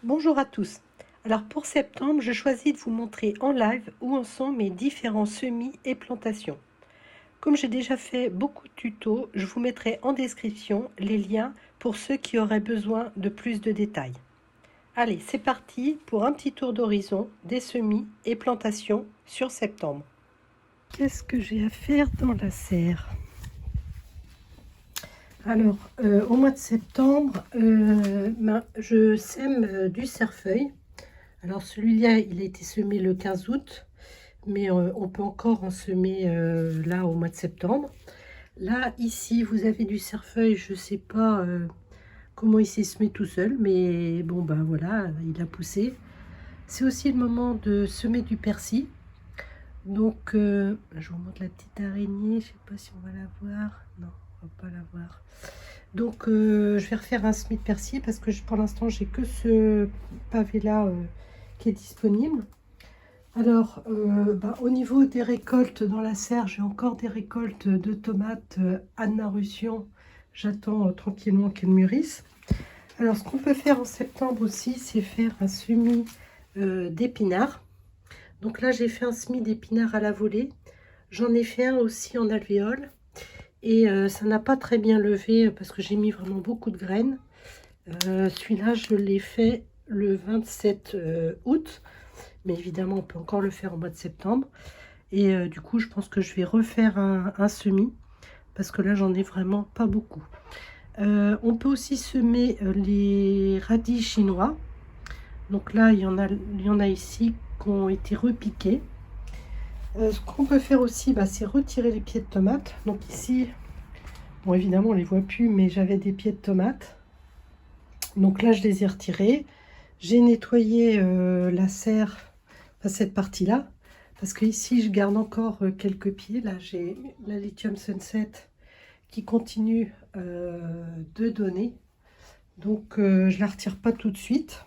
Bonjour à tous. Alors pour septembre, je choisis de vous montrer en live où en sont mes différents semis et plantations. Comme j'ai déjà fait beaucoup de tutos, je vous mettrai en description les liens pour ceux qui auraient besoin de plus de détails. Allez, c'est parti pour un petit tour d'horizon des semis et plantations sur septembre. Qu'est-ce que j'ai à faire dans la serre? Alors, au mois de septembre, je sème du cerfeuil. Alors celui-là, il a été semé le 15 août, mais on peut encore en semer là au mois de septembre. Là, ici, vous avez du cerfeuil, je ne sais pas comment il s'est semé tout seul, mais bon, ben voilà, il a poussé. C'est aussi le moment de semer du persil. Donc, je vous montre la petite araignée, je ne sais pas si on va la voir. Non, on va pas la voir. Donc, je vais refaire un semis de persil parce que pour l'instant, j'ai que ce pavé-là qui est disponible. Alors, au niveau des récoltes dans la serre, j'ai encore des récoltes de tomates Anna Russion. J'attends tranquillement qu'elles mûrissent. Alors, ce qu'on peut faire en septembre aussi, c'est faire un semis d'épinards. Donc là, j'ai fait un semis d'épinards à la volée. J'en ai fait un aussi en alvéole. Et ça n'a pas très bien levé parce que j'ai mis vraiment beaucoup de graines. Celui-là, je l'ai fait le 27 août. Mais évidemment, on peut encore le faire au mois de septembre. Et du coup, je pense que je vais refaire un semis. Parce que là, j'en ai vraiment pas beaucoup. On peut aussi semer les radis chinois. Donc là, il y en a ici qui ont été repiqués. Ce qu'on peut faire aussi, c'est retirer les pieds de tomates. Donc ici, bon évidemment on les voit plus, mais j'avais des pieds de tomates. Donc là, je les ai retirés. J'ai nettoyé la serre, cette partie-là. Parce que ici, je garde encore quelques pieds. Là, j'ai la Lithium Sunset qui continue de donner. Donc, je la retire pas tout de suite.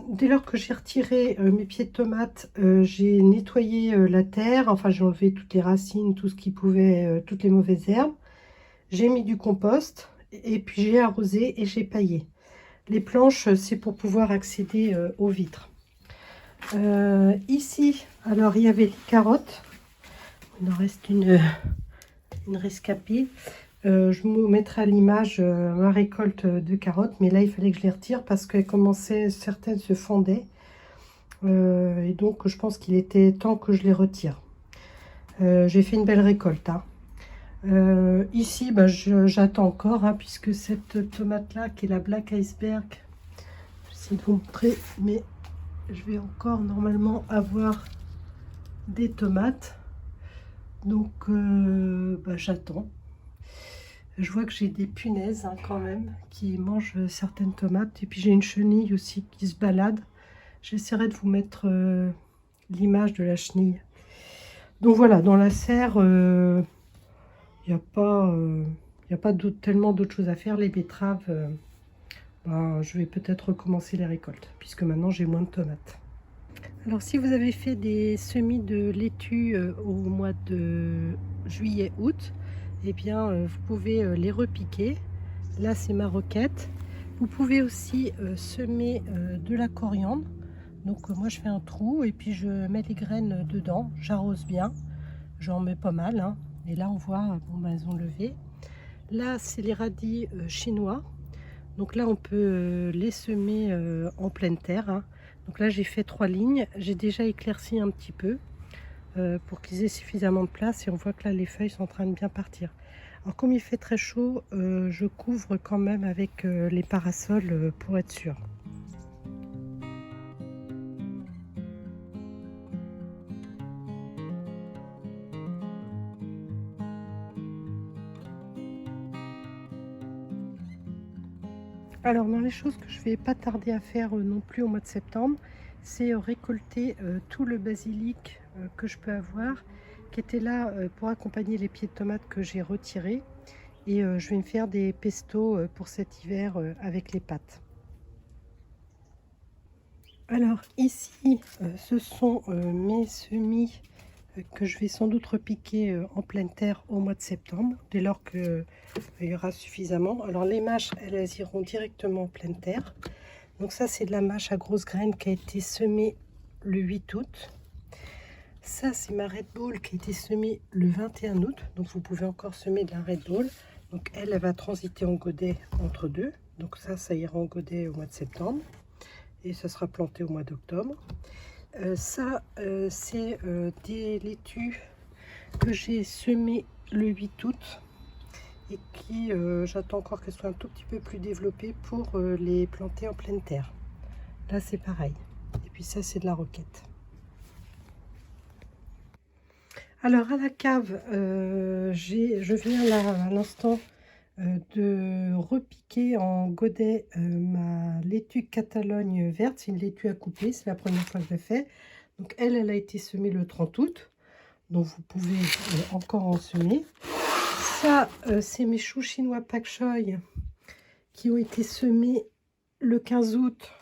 Dès lors que j'ai retiré mes pieds de tomates, j'ai nettoyé la terre, enfin j'ai enlevé toutes les racines, tout ce qui pouvait, toutes les mauvaises herbes. J'ai mis du compost et puis j'ai arrosé et j'ai paillé. Les planches, c'est pour pouvoir accéder aux vitres. Ici, alors il y avait les carottes. Il en reste une rescapée. Je vous mettrai à l'image ma récolte de carottes, mais là il fallait que je les retire parce qu'elles commençaient, certaines se fondaient. Et donc je pense qu'il était temps que je les retire. J'ai fait une belle récolte. Hein. Ici, j'attends encore, hein, puisque cette tomate-là, qui est la Black Iceberg, je vais essayer de vous montrer, mais je vais encore normalement avoir des tomates. Donc, j'attends. Je vois que j'ai des punaises hein, quand même qui mangent certaines tomates. Et puis j'ai une chenille aussi qui se balade. J'essaierai de vous mettre l'image de la chenille. Donc voilà, dans la serre, il n'y a pas, tellement d'autres choses à faire. Les betteraves, je vais peut-être recommencer les récoltes, puisque maintenant j'ai moins de tomates. Alors si vous avez fait des semis de laitue au mois de juillet-août, eh bien vous pouvez les repiquer. Là c'est ma requête. Vous pouvez aussi semer de la coriandre. Donc moi je fais un trou et puis je mets les graines dedans, j'arrose bien, j'en mets pas mal. Hein. Et là on voit, elles ont levé. Là c'est les radis chinois. Donc là on peut les semer en pleine terre. Hein. Donc là j'ai fait 3 lignes, j'ai déjà éclairci un petit peu pour qu'ils aient suffisamment de place et on voit que là les feuilles sont en train de bien partir. Alors comme il fait très chaud, je couvre quand même avec les parasols pour être sûr. Alors dans les choses que je vais pas tarder à faire non plus au mois de septembre, c'est récolter tout le basilic que je peux avoir, qui était là pour accompagner les pieds de tomates que j'ai retirés. Et je vais me faire des pestos pour cet hiver avec les pâtes. Alors ici, ce sont mes semis que je vais sans doute repiquer en pleine terre au mois de septembre, dès lors qu'il y aura suffisamment. Alors les mâches, elles iront directement en pleine terre. Donc ça, c'est de la mâche à grosses graines qui a été semée le 8 août. Ça, c'est ma Red Bull qui a été semée le 21 août. Donc vous pouvez encore semer de la Red Bull. Donc elle va transiter en godet entre deux. Donc ça ira en godet au mois de septembre. Et ça sera planté au mois d'octobre. C'est des laitues que j'ai semées le 8 août. Et qui, j'attends encore qu'elles soient un tout petit peu plus développées pour les planter en pleine terre. Là, c'est pareil. Et puis ça, c'est de la roquette. Alors, à la cave, je viens là, à l'instant, de repiquer en godet ma laitue Catalogne verte. C'est une laitue à couper, c'est la première fois que je le fais. Donc, elle a été semée le 30 août. Donc, vous pouvez encore en semer. Ça, c'est mes choux chinois pak choy qui ont été semés le 15 août.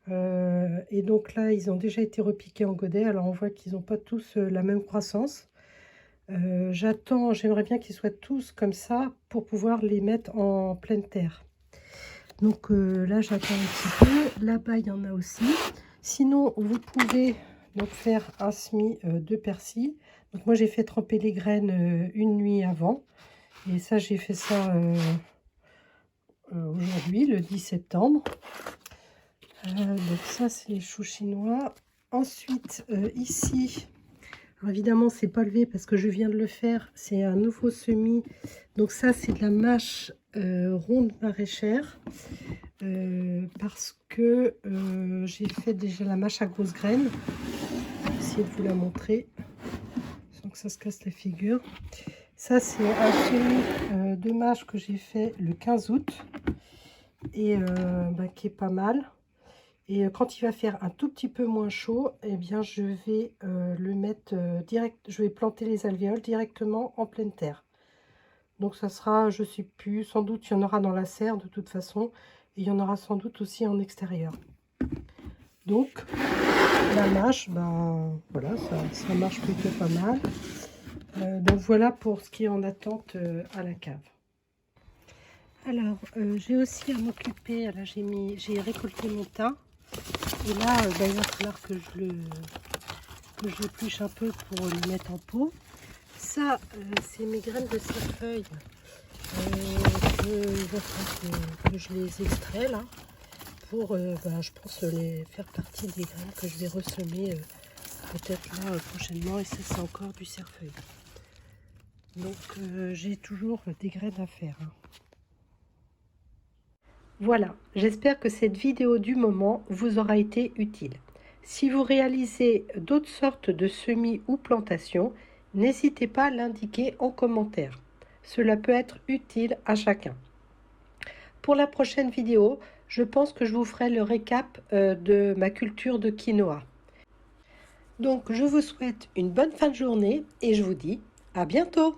Et donc là, ils ont déjà été repiqués en godet. Alors, on voit qu'ils n'ont pas tous la même croissance. J'aimerais bien qu'ils soient tous comme ça pour pouvoir les mettre en pleine terre. Donc là, j'attends un petit peu. Là-bas, il y en a aussi. Sinon, vous pouvez donc faire un semis de persil. Donc moi, j'ai fait tremper les graines une nuit avant. Et ça, j'ai fait ça aujourd'hui, le 10 septembre. Donc ça, c'est les choux chinois. Ensuite, ici, alors évidemment, c'est pas levé parce que je viens de le faire. C'est un nouveau semis. Donc ça, c'est de la mâche ronde maraîchère. Parce que j'ai fait déjà la mâche à grosses graines. Je vais essayer de vous la montrer sans que ça se casse la figure. Ça, c'est un semis de mâche que j'ai fait le 15 août et qui est pas mal. Et quand il va faire un tout petit peu moins chaud, eh bien, je vais le mettre direct. Je vais planter les alvéoles directement en pleine terre. Donc, ça sera, je ne sais plus, sans doute, il y en aura dans la serre de toute façon. Et il y en aura sans doute aussi en extérieur. Donc, la mâche, ben, voilà, ça marche plutôt pas mal. Donc, voilà pour ce qui est en attente à la cave. Alors, j'ai aussi à m'occuper. Là, j'ai récolté mon thym. Et là, il va falloir que je l'épluche un peu pour le mettre en pot. Ça, c'est mes graines de cerfeuil. Il va falloir que je les extrais là. Pour, je pense, les faire partie des graines que je vais ressemer peut-être là prochainement. Et ça, c'est encore du cerfeuil. Donc, j'ai toujours des graines à faire. Voilà, j'espère que cette vidéo du moment vous aura été utile. Si vous réalisez d'autres sortes de semis ou plantations, n'hésitez pas à l'indiquer en commentaire. Cela peut être utile à chacun. Pour la prochaine vidéo, je pense que je vous ferai le récap de ma culture de quinoa. Donc, je vous souhaite une bonne fin de journée et je vous dis à bientôt!